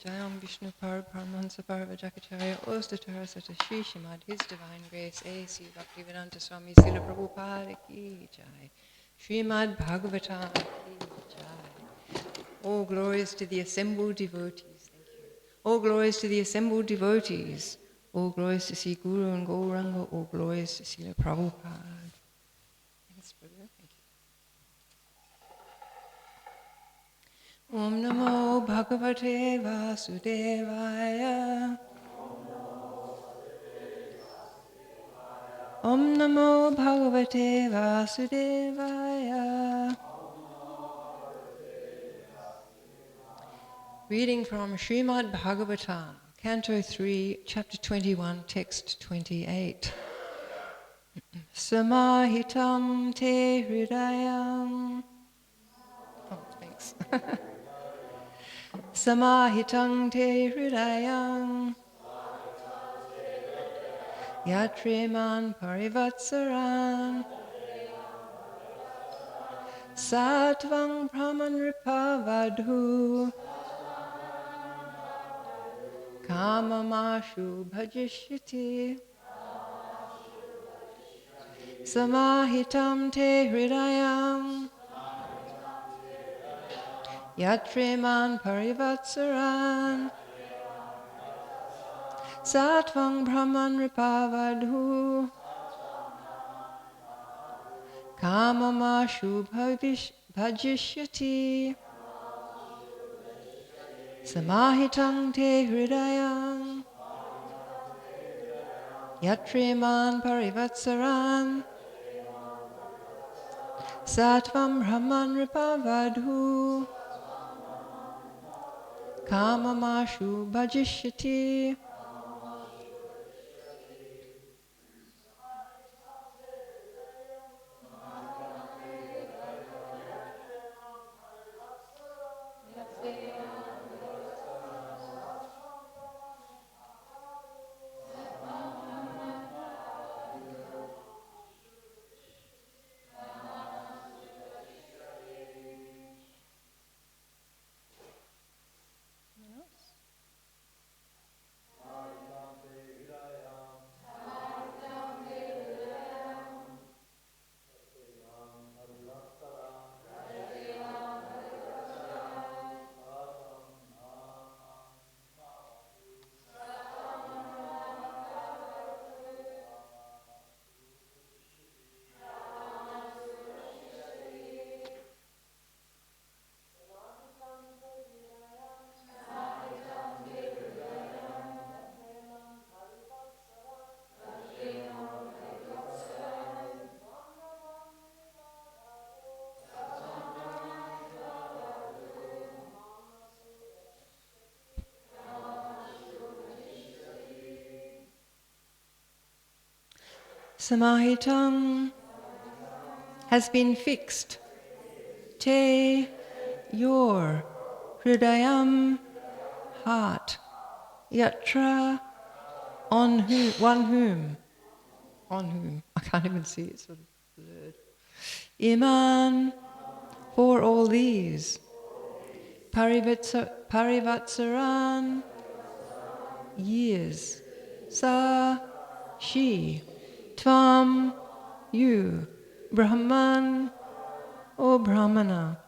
Jayam Vishnu Paramahansa Parvajakacharya Ostatara Sata Shri Srimad, His Divine Grace A.C. Bhaktivedanta Swami Srila Prabhupada Ki Jai. Srimad Bhagavatam Ki Jai. All glories to the assembled devotees. Thank you. All glories to the assembled devotees. All glories to Sri Guru and Gauranga. All glories to Srila Prabhupada. Thanks, brother. Thank you. Om Namo Bhagavate Vasudevaya. Om Namo Bhagavate Vasudevaya. Reading from Srimad Bhagavatam, Canto 3, Chapter 21, Text 28. Samahitam te hridayam. Oh, thanks. Samahitam te hridayam. Yatreman parivatsaran. Satvang pramanripavadhu. Kamamashu bhajishyati. Samahitam te hridayam. Yatreman parivatsaran. Satvang brahman ripavadhu. Kamamashu bhajishyati. Samahitam te hridayam. Yatreman parivatsaran. Satvam brahman ripavadhu. Kamamashu bhajishyati. Samahitam has been fixed. Te, your, hridayam, heart, yatra, on whom, on whom, I can't even see, it's sort of blurred. Iman, for all these. Parivatsaran, years. Sa, she. Tvam, you. Brahman, O Brahmana.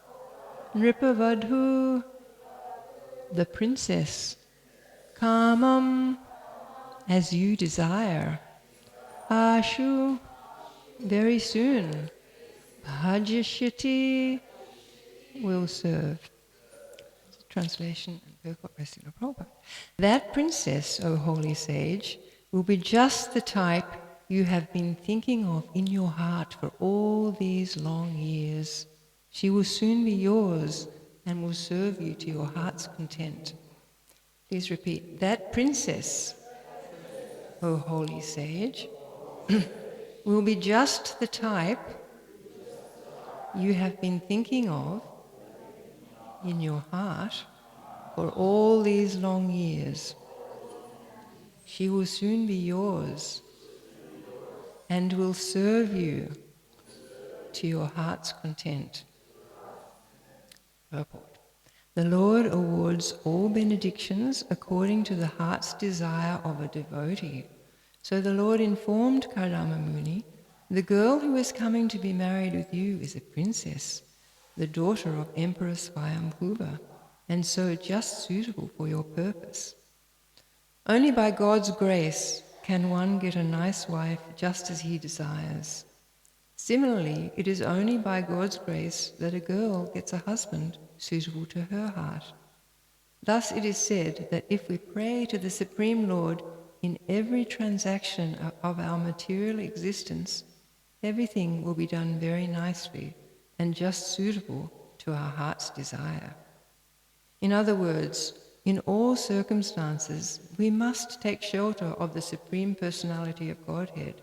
Nripavadhu, the princess. Kamam, as you desire. Ashu, very soon. Bhajishyati, will serve. Translation and purport by Srila Prabhupada. That princess, O holy sage, will be just the type you have been thinking of in your heart for all these long years. She will soon be yours and will serve you to your heart's content. Please repeat. That princess, O holy sage, will be just the type you have been thinking of in your heart for all these long years. She will soon be yours and will serve you to your heart's content. Purport. The Lord awards all benedictions according to the heart's desire of a devotee. So the Lord informed Kardama Muni, the girl who is coming to be married with you is a princess, the daughter of Emperor Swayambhuva, and so just suitable for your purpose. Only by God's grace can one get a nice wife just as he desires. Similarly, it is only by God's grace that a girl gets a husband suitable to her heart. Thus it is said that if we pray to the Supreme Lord in every transaction of our material existence, everything will be done very nicely and just suitable to our heart's desire. In other words, in all circumstances, we must take shelter of the Supreme Personality of Godhead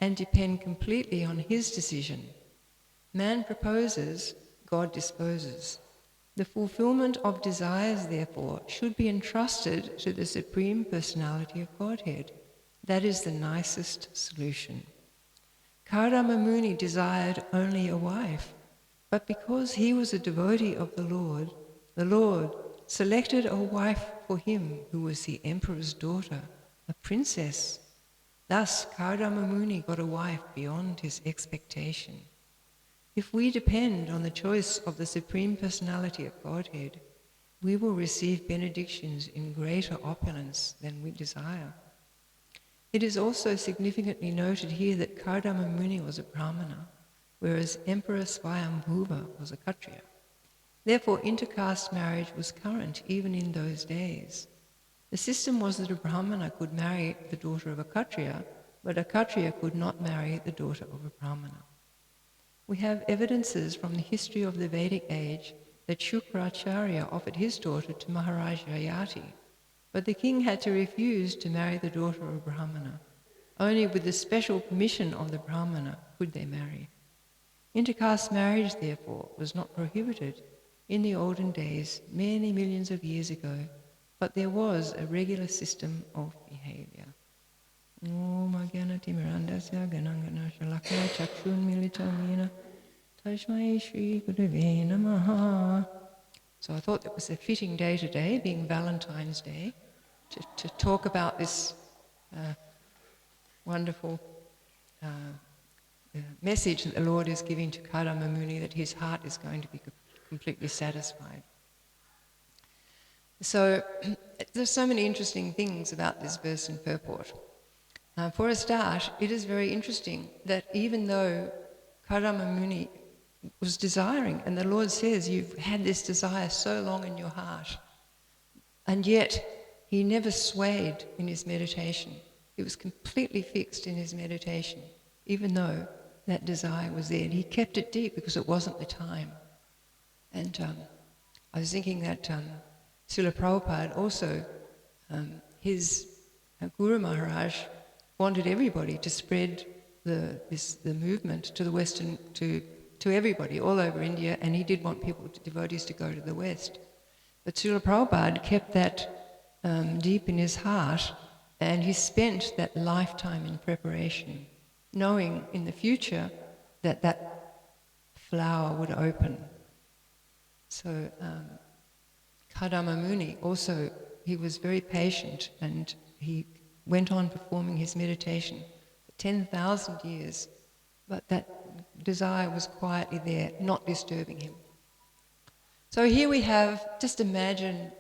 and depend completely on his decision. Man proposes, God disposes. The fulfillment of desires, therefore, should be entrusted to the Supreme Personality of Godhead. That is the nicest solution. Kardama Muni desired only a wife, but because he was a devotee of the Lord selected a wife for him who was the emperor's daughter, a princess. Thus, Kardama Muni got a wife beyond his expectation. If we depend on the choice of the Supreme Personality of Godhead, we will receive benedictions in greater opulence than we desire. It is also significantly noted here that Kardama Muni was a Brahmana, whereas Emperor Swayambhuva was a Kshatriya. Therefore, intercaste marriage was current even in those days. The system was that a Brahmana could marry the daughter of a Kshatriya, but a Kshatriya could not marry the daughter of a Brahmana. We have evidences from the history of the Vedic age that Shukracharya offered his daughter to Maharaj Yayati, but the king had to refuse to marry the daughter of a Brahmana. Only with the special permission of the Brahmana could they marry. Intercaste marriage, therefore, was not prohibited in the olden days, many millions of years ago, but there was a regular system of behavior. So I thought that was a fitting day today, being Valentine's Day, to talk about this wonderful message that the Lord is giving to Kardama Muni, that his heart is going to be completely satisfied. So there's so many interesting things about this verse and purport. For a start, it is very interesting that even though Kardama Muni was desiring, and the Lord says, you've had this desire so long in your heart, and yet he never swayed in his meditation. He was completely fixed in his meditation, even though that desire was there. And he kept it deep because it wasn't the time. And I was thinking that Srila Prabhupada also, his Guru Maharaj wanted everybody to spread the movement to the Western, to everybody all over India, and he did want devotees to go to the West. But Srila Prabhupada kept that deep in his heart, and he spent that lifetime in preparation, knowing in the future that that flower would open. So Kardama Muni also, he was very patient, and he went on performing his meditation for 10,000 years, but that desire was quietly there, not disturbing him. So here we have, just imagine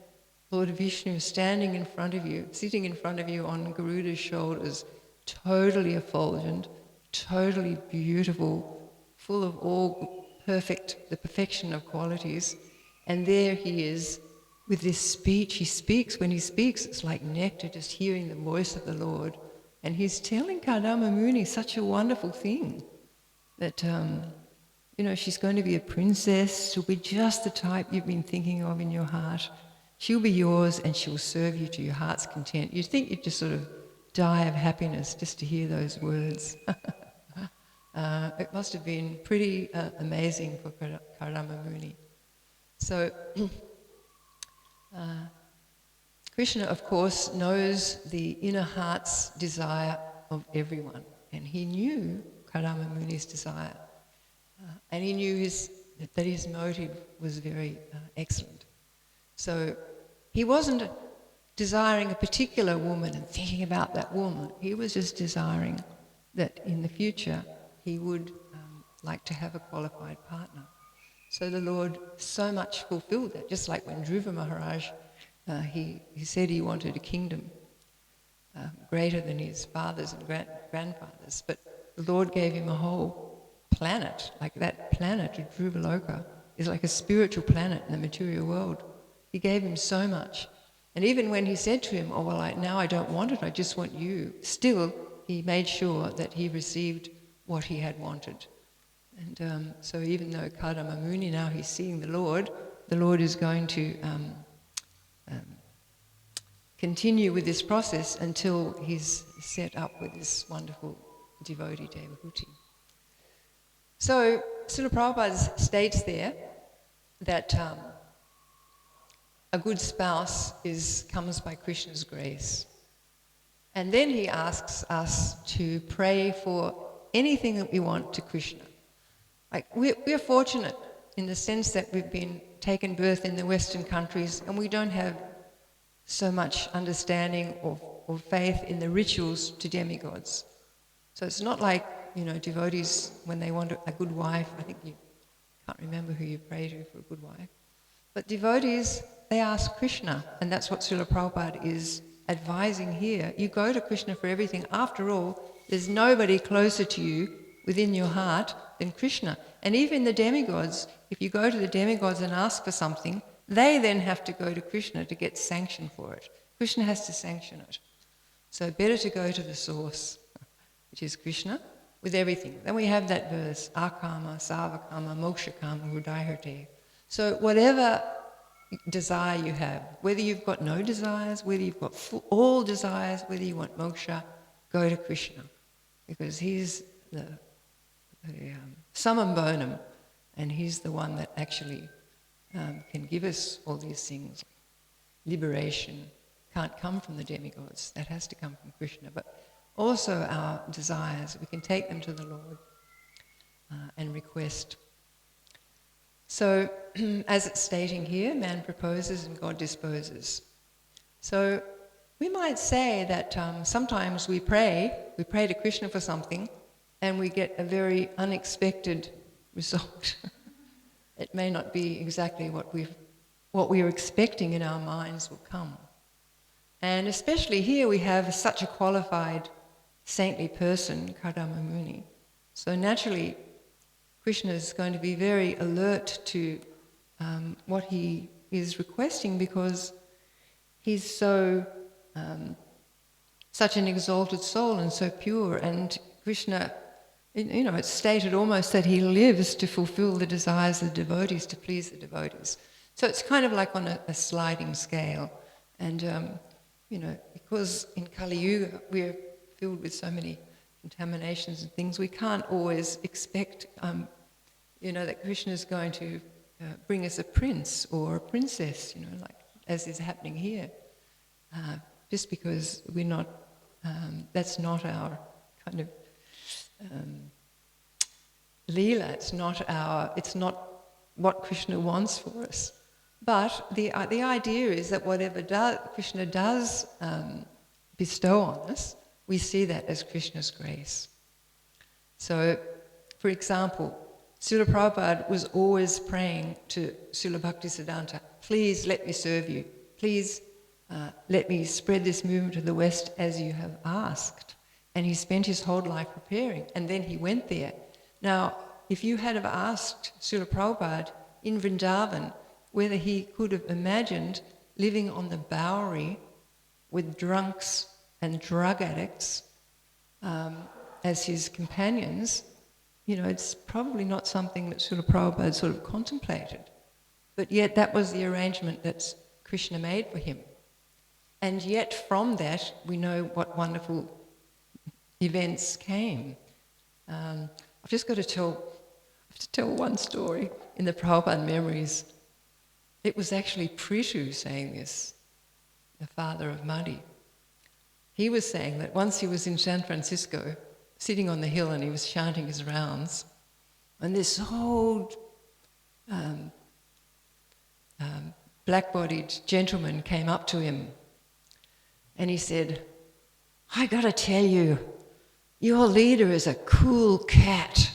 Lord Vishnu standing in front of you, sitting in front of you on Garuda's shoulders, totally effulgent, totally beautiful, full of all the perfection of qualities. And there he is with this speech. He speaks. When he speaks, it's like nectar, just hearing the voice of the Lord. And he's telling Kardama Muni such a wonderful thing that, she's going to be a princess. She'll be just the type you've been thinking of in your heart. She'll be yours and she'll serve you to your heart's content. You'd think you'd just sort of die of happiness just to hear those words. It must have been pretty amazing for Kardama Muni. So, Krishna, of course, knows the inner heart's desire of everyone, and he knew Kardama Muni's desire, and he knew that his motive was very excellent. So he wasn't desiring a particular woman and thinking about that woman. He was just desiring that in the future he would like to have a qualified partner. So the Lord so much fulfilled that, just like when Dhruva Maharaj, he said he wanted a kingdom greater than his fathers and grandfathers, but the Lord gave him a whole planet. Like that planet of Dhruvaloka is like a spiritual planet in the material world. He gave him so much. And even when he said to him, oh, well, now I don't want it, I just want you, still he made sure that he received what he had wanted. And so even though Kadama Muni, now he's seeing the Lord is going to continue with this process until he's set up with this wonderful devotee, Devahuti. So Srila Prabhupada states there that a good spouse comes by Krishna's grace. And then he asks us to pray for anything that we want to Krishna. Like we're fortunate in the sense that we've been taken birth in the Western countries and we don't have so much understanding or faith in the rituals to demigods. So it's not like, devotees, when they want a good wife, I think you can't remember who you pray to for a good wife. But devotees, they ask Krishna, and that's what Srila Prabhupada is advising here. You go to Krishna for everything. After all, there's nobody closer to you within your heart than Krishna. And even the demigods, if you go to the demigods and ask for something, they then have to go to Krishna to get sanction for it. Krishna has to sanction it. So better to go to the source, which is Krishna, with everything. Then we have that verse, akama, savakama, mokshakama, hridayharte. So whatever desire you have, whether you've got no desires, whether you've got all desires, whether you want moksha, go to Krishna. Because he's the summum bonum, and he's the one that actually can give us all these things. Liberation can't come from the demigods, that has to come from Krishna. But also our desires, we can take them to the Lord and request. So, as it's stating here, man proposes and God disposes. So, we might say that sometimes we pray to Krishna for something, and we get a very unexpected result. It may not be exactly what we are expecting in our minds will come. And especially here we have such a qualified saintly person, Kadama Muni. So naturally, Krishna is going to be very alert to what he is requesting, because he's so such an exalted soul and so pure. And Krishna, it's stated almost that he lives to fulfill the desires of the devotees, to please the devotees. So it's kind of like on a sliding scale. And, because in Kali Yuga we're filled with so many contaminations and things, we can't always expect, that Krishna is going to bring us a prince or a princess, like as is happening here. Just because we're not, that's not our kind of Leela, it's not what Krishna wants for us. But the idea is that whatever Krishna does bestow on us, we see that as Krishna's grace. So, for example, Srila Prabhupada was always praying to Srila Bhaktisiddhanta, please let me serve you. Please let me spread this movement to the West as you have asked. And he spent his whole life preparing, and then he went there. Now, if you had have asked Srila Prabhupada in Vrindavan whether he could have imagined living on the Bowery with drunks and drug addicts as his companions, it's probably not something that Srila Prabhupada sort of contemplated. But yet that was the arrangement that Krishna made for him. And yet from that we know what wonderful events came. I've just got to tell one story in the Prabhupada memories. It was actually Prithu saying this, the father of Muddy. He was saying that once he was in San Francisco, sitting on the hill, and he was chanting his rounds, and this whole black-bodied gentleman came up to him and he said, "I gotta tell you, your leader is a cool cat."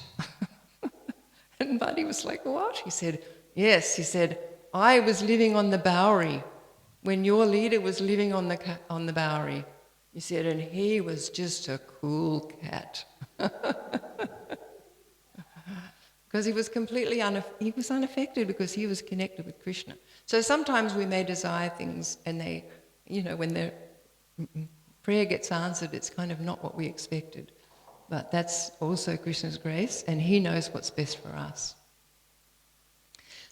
And Buddy was like, "What?" He said, "Yes," he said, "I was living on the Bowery when your leader was living on the Bowery." He said, "And he was just a cool cat." Because he was completely unaffected because he was connected with Krishna. So sometimes we may desire things and they, when their prayer gets answered, it's kind of not what we expected. But that's also Krishna's grace, and he knows what's best for us.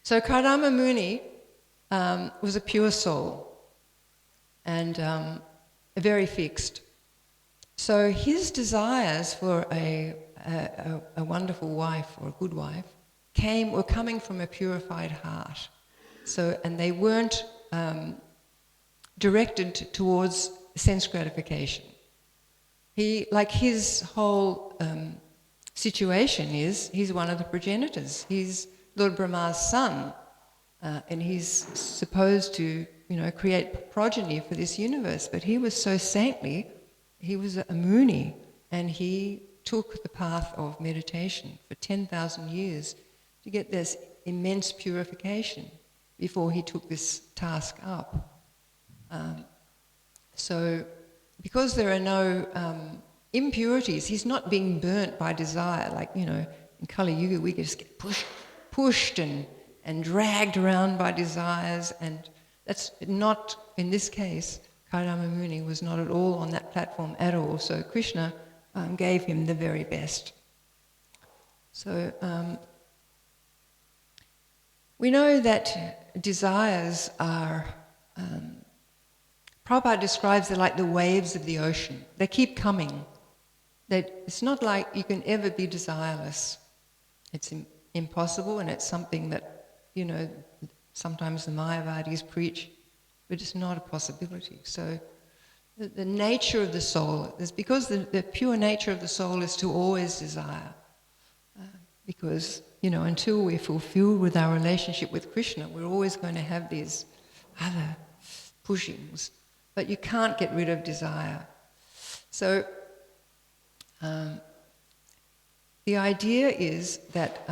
So Kardama Muni was a pure soul and very fixed. So his desires for a wonderful wife or a good wife were coming from a purified heart. And they weren't directed towards sense gratification. His whole situation is, he's one of the progenitors. He's Lord Brahma's son, and he's supposed to, create progeny for this universe. But he was so saintly, he was a Muni, and he took the path of meditation for 10,000 years to get this immense purification before he took this task up. Because there are no impurities, he's not being burnt by desire. In Kali Yuga we just get pushed and dragged around by desires, and that's not, in this case, Kardama Muni was not at all on that platform at all. So Krishna gave him the very best. So we know that desires are, Prabhupada describes they're like the waves of the ocean. They keep coming. It's not like you can ever be desireless. It's impossible, and it's something that, sometimes the Mayavadis preach, but it's not a possibility. So the nature of the soul is because the pure nature of the soul is to always desire. Because, until we're fulfilled with our relationship with Krishna, we're always going to have these other pushings. But you can't get rid of desire. So the idea is that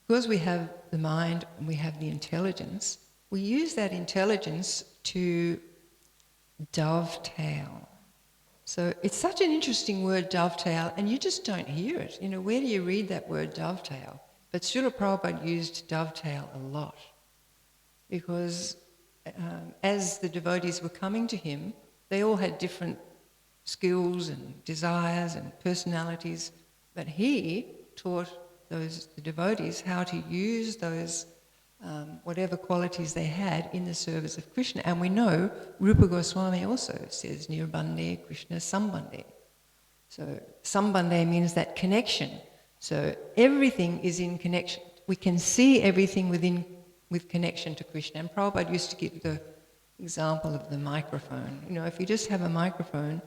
because we have the mind and we have the intelligence, we use that intelligence to dovetail. So it's such an interesting word, dovetail, and you just don't hear it. Where do you read that word, dovetail? But Srila Prabhupada used dovetail a lot because as the devotees were coming to him, they all had different skills and desires and personalities, but he taught the devotees how to use those whatever qualities they had in the service of Krishna. And we know Rupa Goswami also says Nirbande Krishna Sambande. So Sambande means that connection. So everything is in connection. We can see everything with connection to Krishna. And Prabhupada used to give the example of the microphone. If you just have a microphone,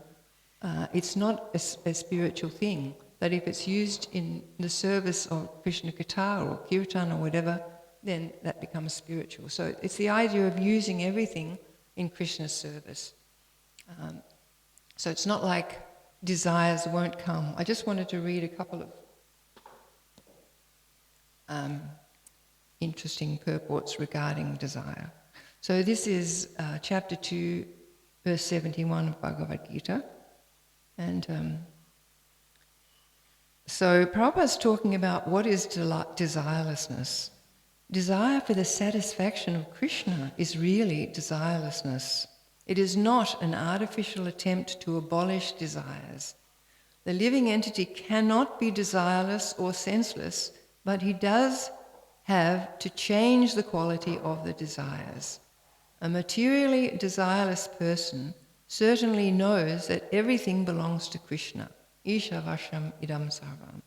it's not a spiritual thing. But if it's used in the service of Krishna Katha or Kirtan or whatever, then that becomes spiritual. So it's the idea of using everything in Krishna's service. So it's not like desires won't come. I just wanted to read a couple of interesting purports regarding desire. So this is chapter 2, verse 71 of Bhagavad Gita. And so Prabhupada's talking about what is desirelessness. Desire for the satisfaction of Krishna is really desirelessness. It is not an artificial attempt to abolish desires. The living entity cannot be desireless or senseless, but he does have to change the quality of the desires. A materially desireless person certainly knows that everything belongs to Krishna, Isha Vasham Idam Sarvam,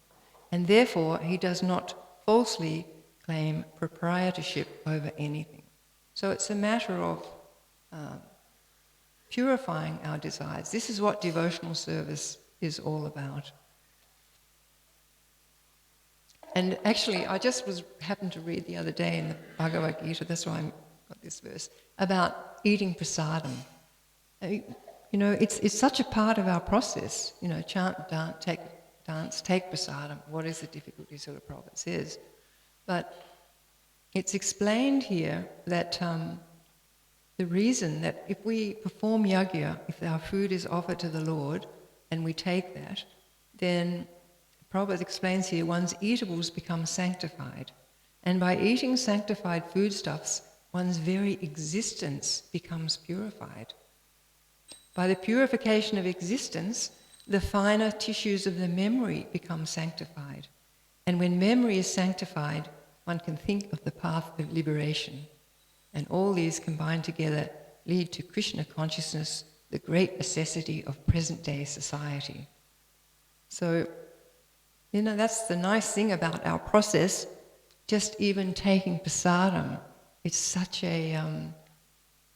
and therefore he does not falsely claim proprietorship over anything. So it's a matter of purifying our desires. This is what devotional service is all about. And actually, I just happened to read the other day in the Bhagavad Gita, that's why I'm got this verse, about eating prasadam. It's such a part of our process. Chant, dance, take prasadam. What is the difficulty, sort of Prabhupada says. But it's explained here that the reason that if we perform yajna, if our food is offered to the Lord and we take that, then Prabhupada explains here one's eatables become sanctified. And by eating sanctified foodstuffs, one's very existence becomes purified. By the purification of existence, the finer tissues of the memory become sanctified. And when memory is sanctified, one can think of the path of liberation. And all these combined together lead to Krishna consciousness, the great necessity of present-day society. So, that's the nice thing about our process. Just even taking prasadam, it's such a...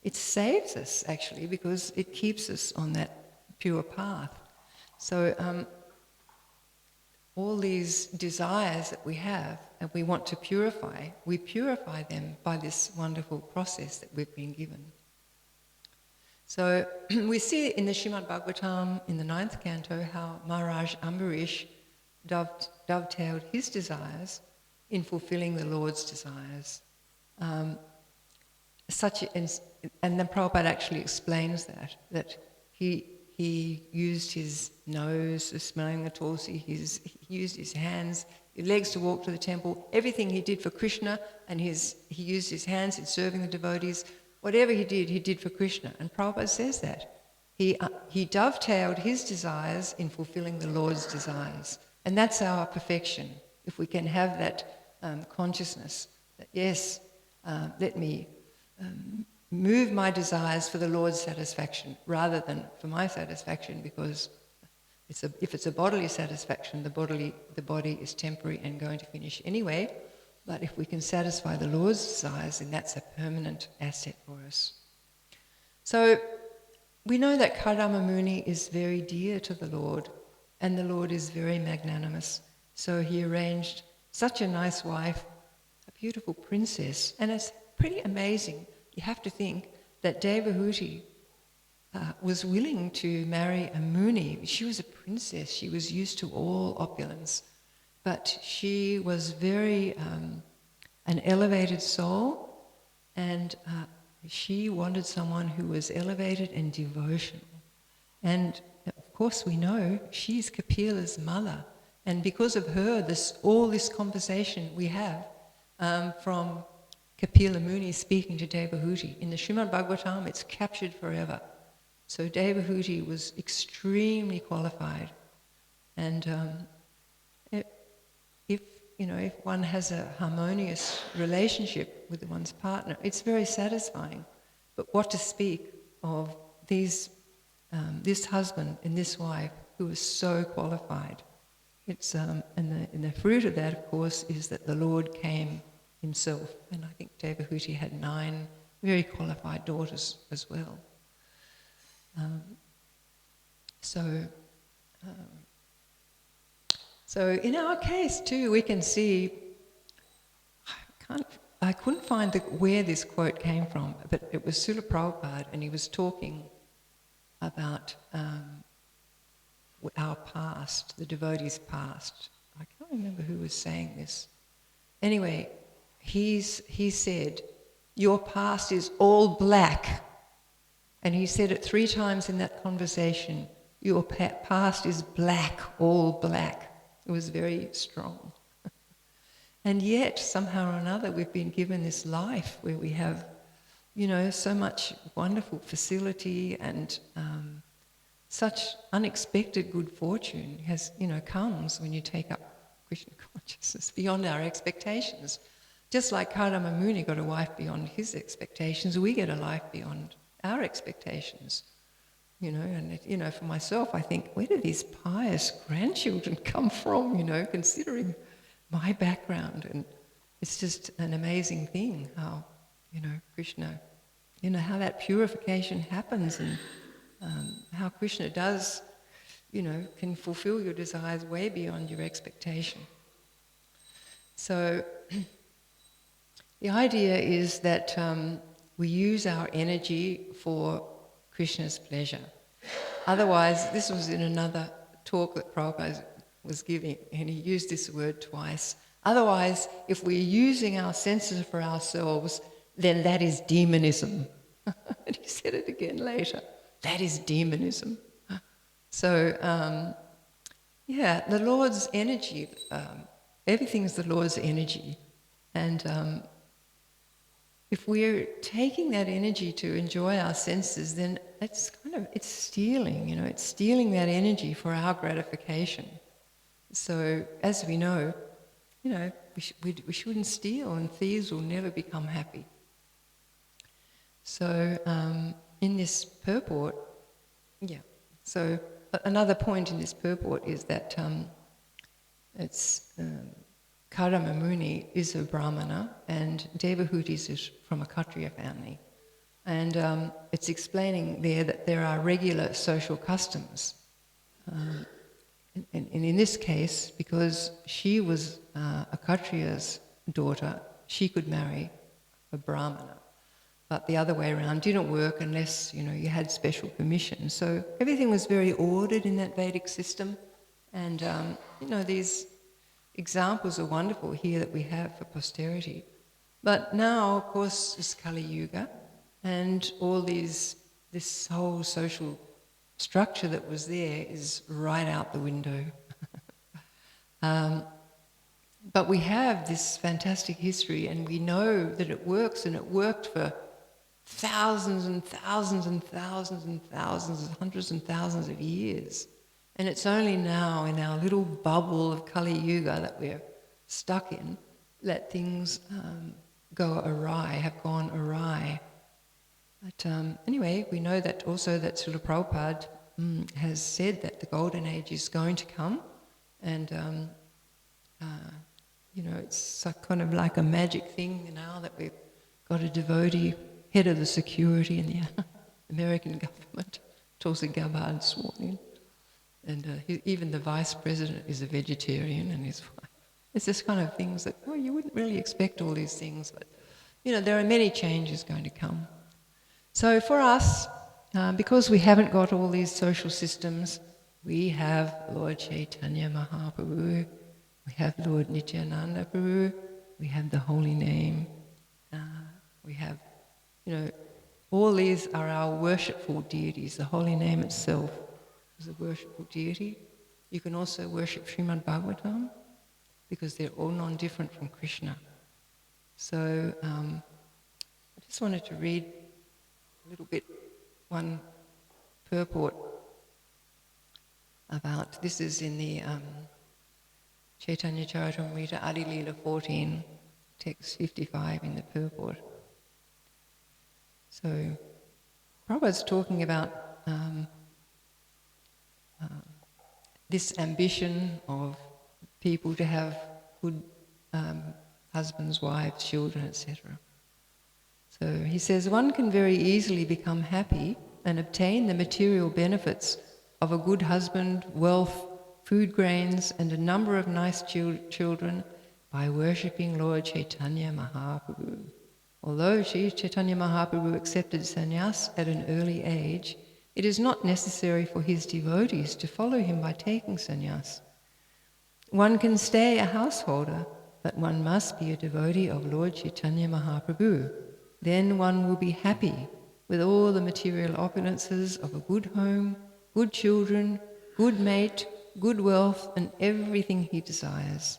it saves us, actually, because it keeps us on that pure path. So all these desires that we have and we want to purify, we purify them by this wonderful process that we've been given. So we see in the Srimad Bhagavatam, in the 9th canto, how Maharaj Ambarish dovetailed his desires in fulfilling the Lord's desires. And then Prabhupada actually explains that he used his nose for smelling the tulsi, he used his hands, his legs to walk to the temple, everything he did for Krishna, and he used his hands in serving the devotees. Whatever he did for Krishna. And Prabhupada says that. He dovetailed his desires in fulfilling the Lord's desires. And that's our perfection. If we can have that consciousness that, yes, let me move my desires for the Lord's satisfaction rather than for my satisfaction, because if it's a bodily satisfaction, the body is temporary and going to finish anyway. But if we can satisfy the Lord's desires, then that's a permanent asset for us. So we know that Kardama Muni is very dear to the Lord, and the Lord is very magnanimous. So he arranged such a nice wife, a beautiful princess, and it's pretty amazing. You have to think that Devahuti was willing to marry a Muni. She was a princess. She was used to all opulence. But she was very an elevated soul, and she wanted someone who was elevated and devotional. And of course we know she's Kapila's mother. And because of her, all this conversation we have from Kapila Muni speaking to Devahuti. In the Srimad Bhagavatam, it's captured forever. So Devahuti was extremely qualified. And if one has a harmonious relationship with one's partner, it's very satisfying. But what to speak of this husband and this wife who is so qualified? It's and the fruit of that, of course, is that the Lord came himself, and I think Devahuti had 9 very qualified daughters as well. So in our case too, we can see. I couldn't find where this quote came from, but it was Srila Prabhupada, and he was talking about our past, the devotees' past. I can't remember who was saying this. Anyway, he said, "Your past is all black," and he said it 3 times in that conversation. Your past is black, all black. It was very strong. And yet, somehow or another, we've been given this life where we have, so much wonderful facility and such unexpected good fortune comes when you take up Krishna consciousness beyond our expectations. Just like Kardama Muni got a wife beyond his expectations, we get a life beyond our expectations. And for myself, I think, where do these pious grandchildren come from, considering my background? And it's just an amazing thing how, Krishna, how that purification happens, and how Krishna does, can fulfill your desires way beyond your expectation. So the idea is that we use our energy for Krishna's pleasure. Otherwise, this was in another talk that Prabhupada was giving, and he used this word twice. Otherwise, if we're using our senses for ourselves, then that is demonism. And he said it again later. That is demonism. So, the Lord's energy, everything's the Lord's energy. And if we're taking that energy to enjoy our senses, then it's stealing, it's stealing that energy for our gratification. So, as we know, we shouldn't steal, and thieves will never become happy. So, in this purport, so another point in this purport is that Karama Muni is a Brahmana and Devahutis is from a Kshatriya family. And it's explaining there that there are regular social customs. And in this case, because she was a Kshatriya's daughter, she could marry a Brahmana. But the other way around didn't work unless, you had special permission. So everything was very ordered in that Vedic system. And, these examples are wonderful here that we have for posterity. But now, of course, it's Kali Yuga, and all this whole social structure that was there is right out the window. But we have this fantastic history, and we know that it works, and it worked for thousands and thousands and thousands and thousands, hundreds and thousands of years. And it's only now in our little bubble of Kali Yuga that we're stuck in that things have gone awry. But anyway, we know that also that Srila Prabhupada has said that the Golden Age is going to come, and it's kind of like a magic thing now that we've got a devotee head of the security in the American government, Tulsi Gabbard, sworn in. And even the vice president is a vegetarian, and his wife. It's this kind of things that, you wouldn't really expect all these things, but, there are many changes going to come. So for us, because we haven't got all these social systems, we have Lord Chaitanya Mahaprabhu, we have Lord Nityananda Prabhu, we have the Holy Name, we have, all these are our worshipful deities. The Holy Name itself is a worshipful deity. You can also worship Srimad Bhagavatam, because they're all non-different from Krishna. So I just wanted to read a little bit, one purport about, this is in the Chaitanya Charitamrita Adi Leela 14, text 55 in the purport. So Prabhupada's talking about this ambition of people to have good husbands, wives, children, etc. So he says, one can very easily become happy and obtain the material benefits of a good husband, wealth, food grains, and a number of nice children by worshipping Lord Chaitanya Mahaprabhu. Although Sri Chaitanya Mahaprabhu accepted sannyas at an early age, it is not necessary for his devotees to follow him by taking sannyas. One can stay a householder, but one must be a devotee of Lord Chaitanya Mahaprabhu. Then one will be happy with all the material opulences of a good home, good children, good mate, good wealth, and everything he desires.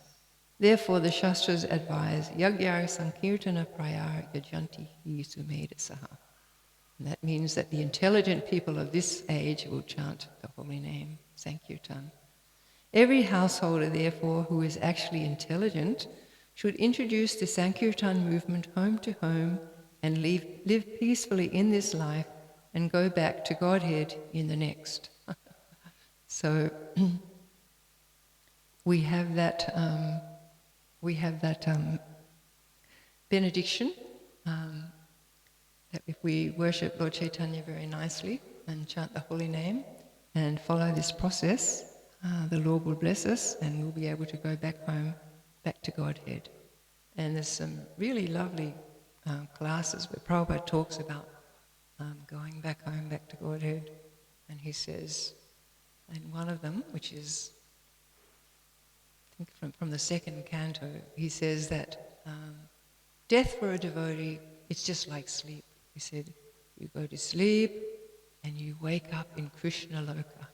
Therefore the Shastras advise Yagyar Sankirtana Prayar Yajanti Hi Sumedasaha. And that means that the intelligent people of this age will chant the holy name, Sankirtan. Every householder, therefore, who is actually intelligent should introduce the Sankirtan movement home to home and live peacefully in this life and go back to Godhead in the next. So we have that benediction that if we worship Lord Chaitanya very nicely and chant the holy name and follow this process, the Lord will bless us and we'll be able to go back home, back to Godhead. And there's some really lovely classes where Prabhupada talks about going back home, back to Godhead, and he says, in one of them, which is, I think from the second canto, he says that death for a devotee, it's just like sleep. He said, you go to sleep and you wake up in Krishna Loka.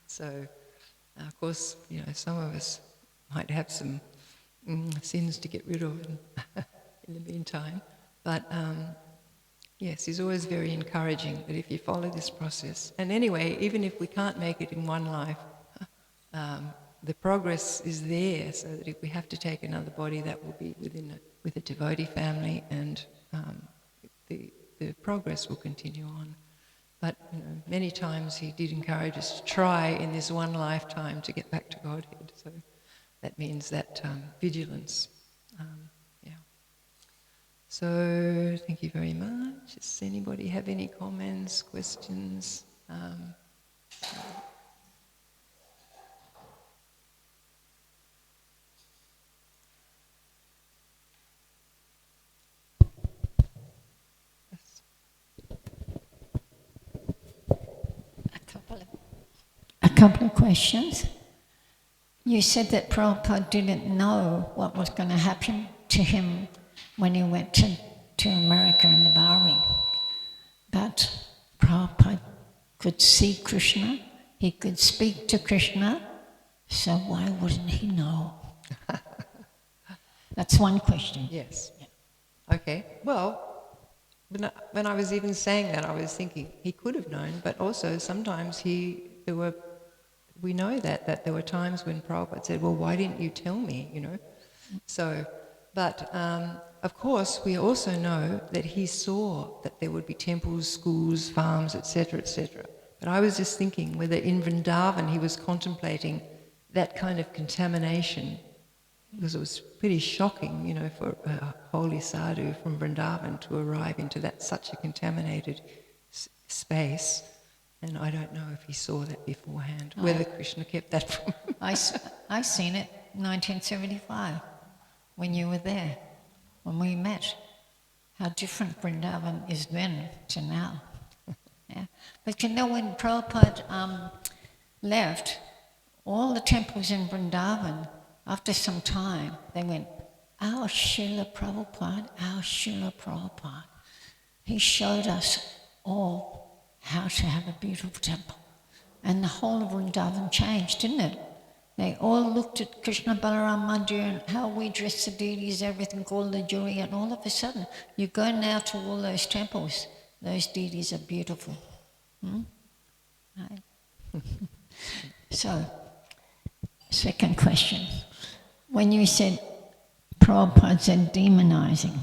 So, of course, some of us might have some sins to get rid of in the meantime. But yes, he's always very encouraging that if you follow this process, and anyway, even if we can't make it in one life, the progress is there, so that if we have to take another body, that will be with a devotee family, and the progress will continue on. But many times he did encourage us to try in this one lifetime to get back to Godhead. So that means that vigilance. Yeah. So thank you very much. Does anybody have any comments, questions? A couple of questions. You said that Prabhupada didn't know what was going to happen to him when he went to America in the Bari. But Prabhupada could see Krishna, he could speak to Krishna, so why wouldn't he know? That's one question. Yes. Yeah. Okay. Well, when I was even saying that, I was thinking he could have known, but also sometimes we know that there were times when Prabhupada said, well, why didn't you tell me, So, but of course we also know that he saw that there would be temples, schools, farms, etc., etc. But I was just thinking whether in Vrindavan he was contemplating that kind of contamination, because it was pretty shocking, for a holy sadhu from Vrindavan to arrive into such a contaminated space. And I don't know if he saw that beforehand, whether Krishna kept that from him. I seen it in 1975, when you were there, when we met. How different Vrindavan is then to now. Yeah. But when Prabhupada left, all the temples in Vrindavan, after some time, they went, our Srila Prabhupada, our Srila Prabhupada. He showed us all how to have a beautiful temple. And the whole of Vrindavan changed, didn't it? They all looked at Krishna Balaram Mandir and how we dress the deities, everything, all the jewelry, and all of a sudden, you go now to all those temples, those deities are beautiful. Right? So, second question. When you said Prabhupada said demonizing.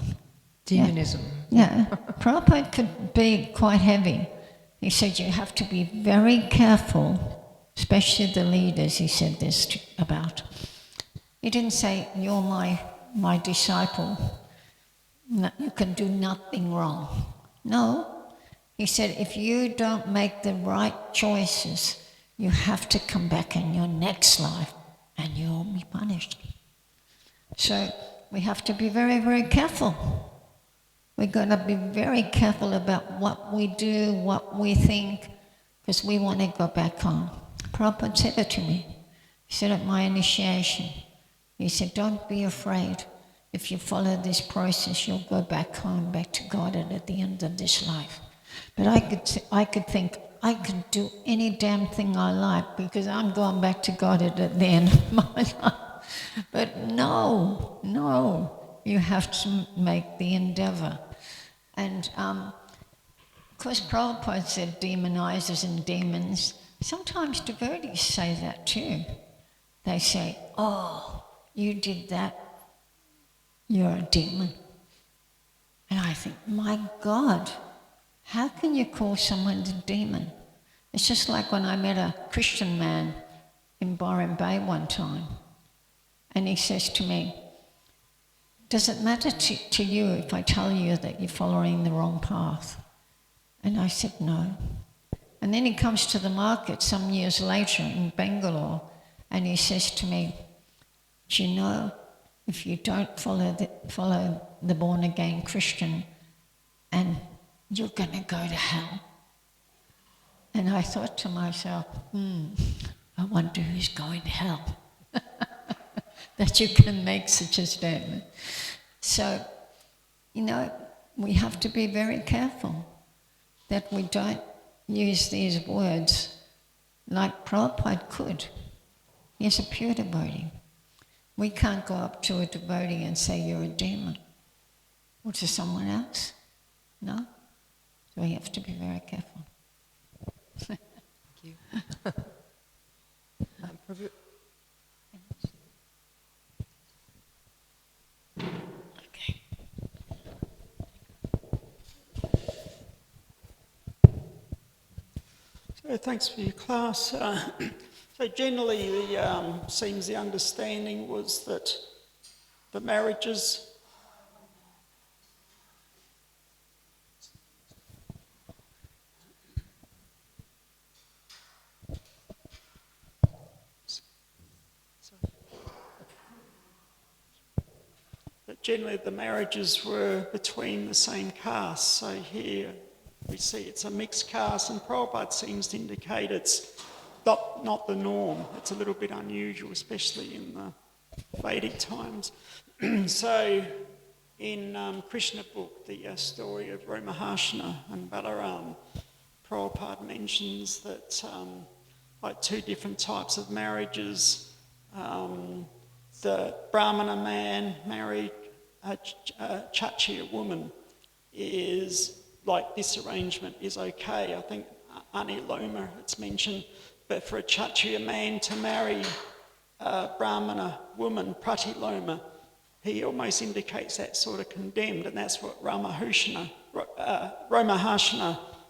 Demonism. Yeah, Prabhupada could be quite heavy. He said you have to be very careful, especially the leaders he said this about. He didn't say, you're my disciple, no, you can do nothing wrong. No, he said, if you don't make the right choices, you have to come back in your next life and you'll be punished. So we have to be very, very careful. We're going to be very careful about what we do, what we think, because we want to go back home. Prabhupada said it to me. He said at my initiation, he said, don't be afraid. If you follow this process, you'll go back home, back to God at the end of this life. But I could think, I could do any damn thing I like because I'm going back to God at the end of my life. But no, you have to make the endeavor. And because Prabhupada said demonizers and demons, sometimes devotees say that too. They say, oh, you did that, you're a demon. And I think, my God, how can you call someone a demon? It's just like when I met a Christian man in Byron Bay one time, and he says to me, does it matter to you if I tell you that you're following the wrong path? And I said, no. And then he comes to the market some years later in Bangalore, and he says to me, do you know, if you don't follow the born-again Christian, and you're going to go to hell. And I thought to myself, I wonder who's going to hell. That you can make such a statement. So, we have to be very careful that we don't use these words like Prabhupada could. He's a pure devotee. We can't go up to a devotee and say you're a demon, or to someone else. No? So we have to be very careful. Thank you. Prabhu. Okay. So thanks for your class. So generally, seems the understanding was that the marriages were between the same caste. So here we see it's a mixed caste, and Prabhupada seems to indicate it's not the norm. It's a little bit unusual, especially in the Vedic times. So in Krishna book, the story of Ramahashna and Balaram, Prabhupada mentions that like two different types of marriages. The Brahmana man married a Kshatriya woman is like this arrangement is okay. I think Aniloma it's mentioned, but for a Kshatriya man to marry a Brahmana woman, Pratiloma, he almost indicates that sort of condemned, and that's what Ramahashna,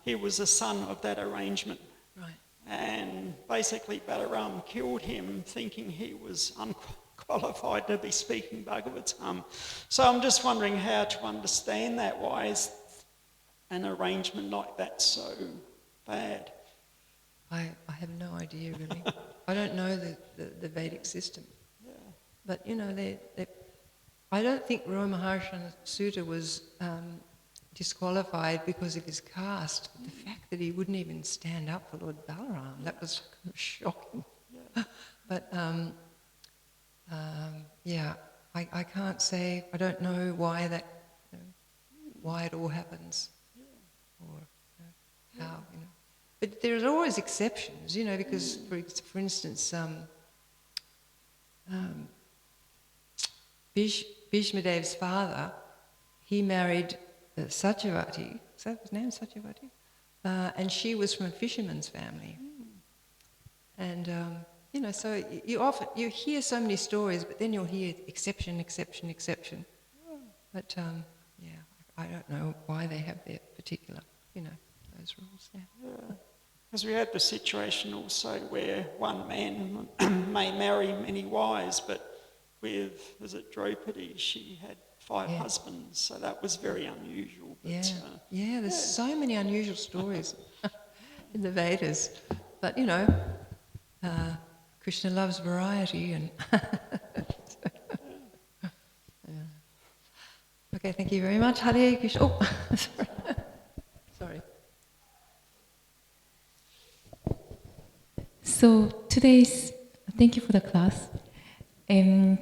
he was a son of that arrangement. Right. And basically Balaram killed him thinking he was unqualified to be speaking Bhagavatam. So I'm just wondering how to understand that. Why is an arrangement like that so bad? I have no idea really. I don't know the Vedic system. Yeah. But I don't think Ramahashana Sutta was disqualified because of his caste. The fact that he wouldn't even stand up for Lord Balaram, that was kind of shocking. Yeah. But I can't say, I don't know why that, why it all happens, or how, But there's always exceptions, because, for instance, Bhishmadev's father, he married Satyavati, is that his name, Satyavati? And she was from a fisherman's family. And, so you hear so many stories, but then you'll hear exception. But, I don't know why they have their particular, those rules. Yeah. Because we had the situation also where one man may marry many wives, but with, was it Draupadi, she had 5 husbands, so that was very unusual. But, there's so many unusual stories in the Vedas. But, Krishna loves variety and... Okay, thank you very much. Hare Krishna. Oh, sorry. So thank you for the class. In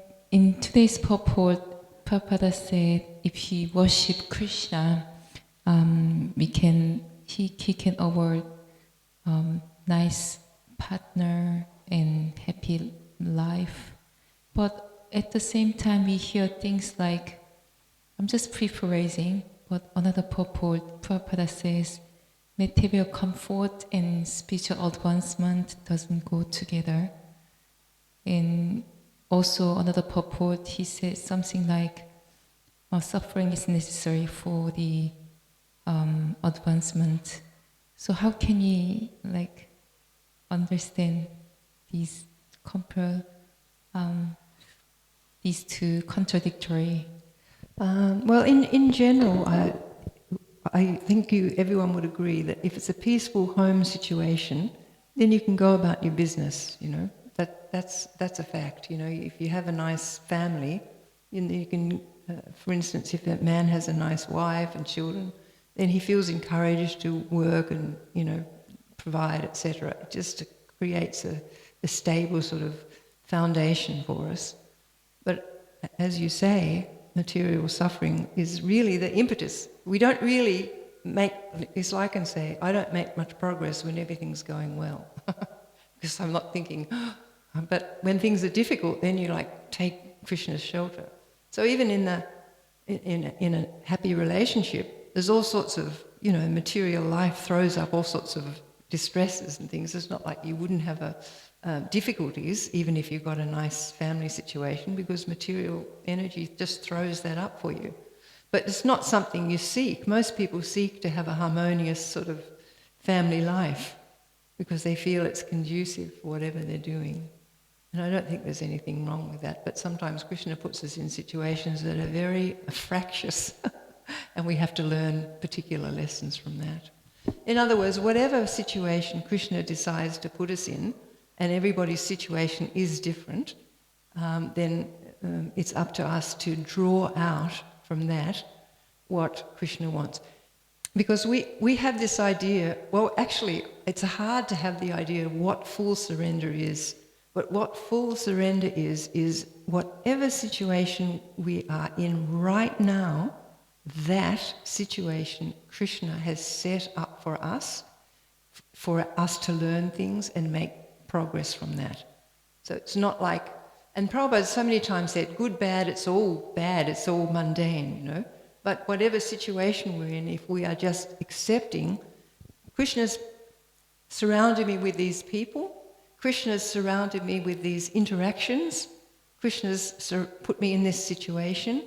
today's purport, Prabhupada said if he worship Krishna, he can award nice partner and happy life. But at the same time, we hear things like, I'm just paraphrasing, but another purport, Prabhupada says, material comfort and spiritual advancement doesn't go together. And also another purport, he says something like, suffering is necessary for the advancement. So how can we understand these two contradictory? Well, in general, I think everyone would agree that if it's a peaceful home situation, then you can go about your business. That's a fact. If you have a nice family, You can, for instance, if a man has a nice wife and children, then he feels encouraged to work and, provide, etc. It just creates a stable sort of foundation for us. But as you say, material suffering is really the impetus. We don't really it's like I can say, I don't make much progress when everything's going well. Because I'm not thinking, but when things are difficult, then you take Krishna's shelter. So even in a happy relationship, there's all sorts of, material life throws up all sorts of distresses and things. It's not like you wouldn't have difficulties, even if you've got a nice family situation, because material energy just throws that up for you. But it's not something you seek. Most people seek to have a harmonious sort of family life because they feel it's conducive for whatever they're doing. And I don't think there's anything wrong with that, but sometimes Krishna puts us in situations that are very fractious and we have to learn particular lessons from that. In other words, whatever situation Krishna decides to put us in, and everybody's situation is different, then it's up to us to draw out from that what Krishna wants. Because we have this idea, well, actually, it's hard to have the idea of what full surrender is. But what full surrender is whatever situation we are in right now, that situation Krishna has set up for us to learn things and make progress from that. So it's not like, and Prabhupada so many times said, good, bad, it's all mundane, But whatever situation we're in, if we are just accepting, Krishna's surrounded me with these people, Krishna's surrounded me with these interactions, Krishna's put me in this situation,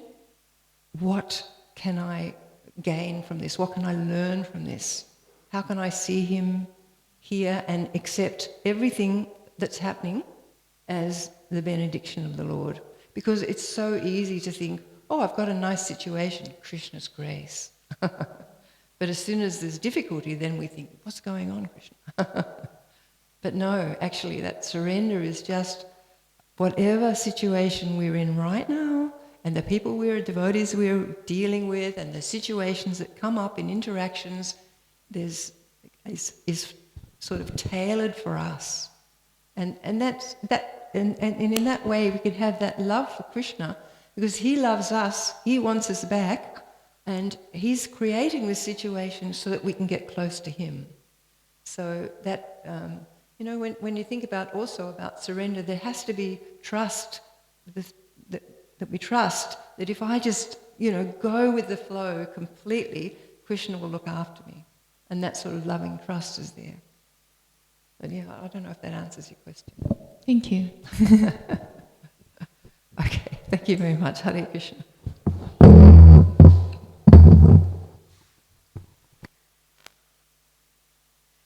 what can I gain from this? What can I learn from this? How can I see him here and accept everything that's happening as the benediction of the Lord? Because it's so easy to think, oh, I've got a nice situation, Krishna's grace. But as soon as there's difficulty, then we think, what's going on, Krishna? But no, actually that surrender is just whatever situation we're in right now, and the people devotees we're dealing with, and the situations that come up in interactions, is sort of tailored for us. And in that way we can have that love for Krishna, because he loves us, he wants us back, and he's creating this situation so that we can get close to him. So that, when you think about surrender, there has to be trust, that we trust that if I just, go with the flow completely, Krishna will look after me. And that sort of loving trust is there. But yeah, I don't know if that answers your question. Thank you. Okay, thank you very much. Hare Krishna.